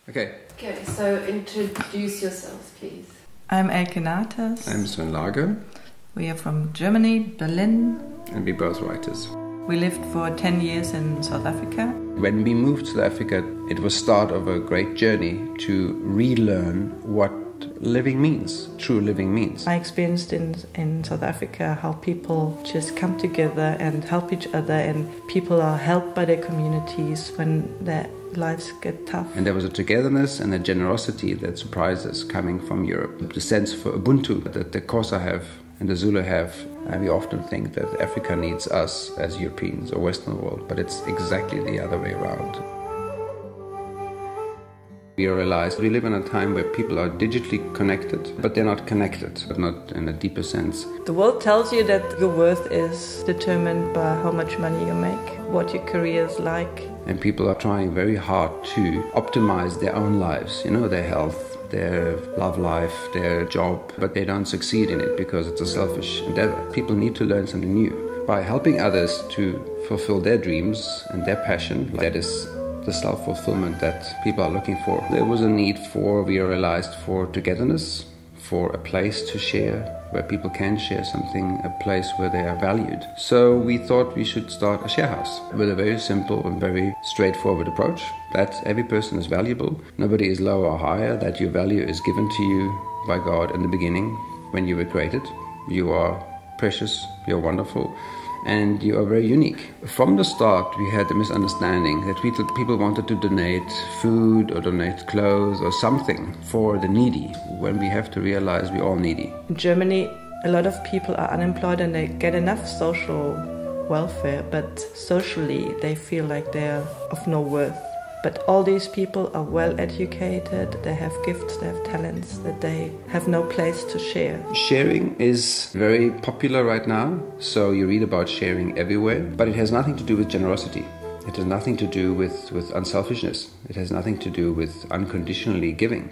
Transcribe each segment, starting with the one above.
Okay. Okay, so introduce yourselves, please. I'm Elke Nates. I'm Sharehaus.Engl.Ger.HD. We are from Germany, Berlin. And we're both writers. We lived for 10 years in South Africa. When we moved to South Africa, it was start of a great journey to relearn what living means, true living means. I experienced in South Africa how people just come together and help each other, and people are helped by their communities when their lives get tough. And there was a togetherness and a generosity that surprised us coming from Europe. The sense for Ubuntu that the Xhosa have and the Zulu have. And we often think that Africa needs us as Europeans or Western world, but it's exactly the other way around. We realized we live in a time where people are digitally connected, but they're not connected, but not in a deeper sense. The world tells you that your worth is determined by how much money you make, what your career is like. And people are trying very hard to optimize their own lives, their health, their love life, their job, but they don't succeed in it because it's a selfish endeavor. People need to learn something new. By helping others to fulfill their dreams and their passion, that is the self-fulfillment that people are looking for. There was a need we realized, for togetherness, for a place to share, where people can share something, a place where they are valued. So we thought we should start a share house with a very simple and very straightforward approach, that every person is valuable, nobody is lower or higher, that your value is given to you by God in the beginning when you were created. You are precious, you're wonderful, and you are very unique. From the start, we had the misunderstanding that people wanted to donate food or donate clothes or something for the needy, when we have to realize we're all needy. In Germany, a lot of people are unemployed and they get enough social welfare, but socially they feel like they're of no worth. But all these people are well educated, they have gifts, they have talents that they have no place to share. Sharing is very popular right now, so you read about sharing everywhere, but it has nothing to do with generosity. It has nothing to do with unselfishness. It has nothing to do with unconditionally giving.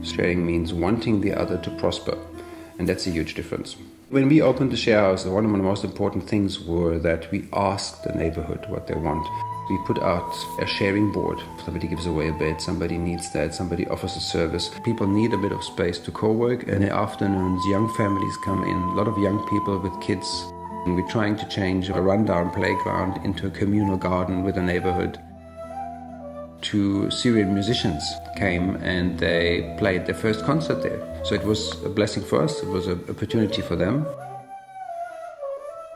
Sharing means wanting the other to prosper, and that's a huge difference. When we opened the share house, one of the most important things were that we asked the neighborhood what they want. We put out a sharing board. Somebody gives away a bed, somebody needs that, somebody offers a service. People need a bit of space to co-work. In the afternoons, young families come in, a lot of young people with kids. And we're trying to change a rundown playground into a communal garden with a neighborhood. Two Syrian musicians came and they played their first concert there. So it was a blessing for us, it was an opportunity for them.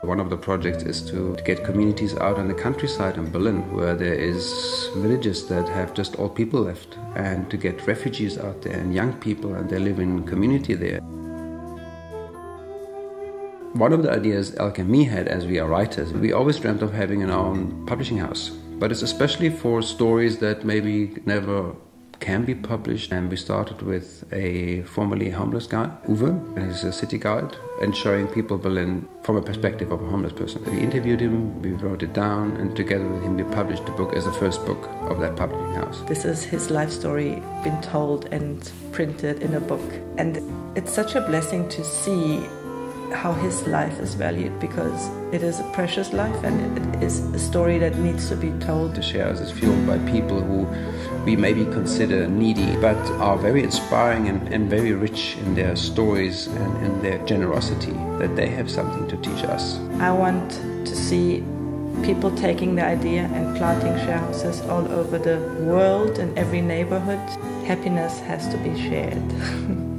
One of the projects is to get communities out in the countryside in Berlin, where there is villages that have just old people left, and to get refugees out there and young people, and they live in community there. One of the ideas Elke and me had as we are writers, we always dreamt of having an own publishing house, but it's especially for stories that maybe never can be published. And we started with a formerly homeless guy, Uwe, and he's a city guide, and showing people Berlin from a perspective of a homeless person. We interviewed him, we wrote it down, and together with him we published the book as the first book of that publishing house. This is his life story been told and printed in a book. And it's such a blessing to see how his life is valued, because it is a precious life and it is a story that needs to be told. The share house is fueled by people who we maybe consider needy, but are very inspiring and very rich in their stories and in their generosity, that they have something to teach us. I want to see people taking the idea and planting share houses all over the world in every neighborhood. Happiness has to be shared.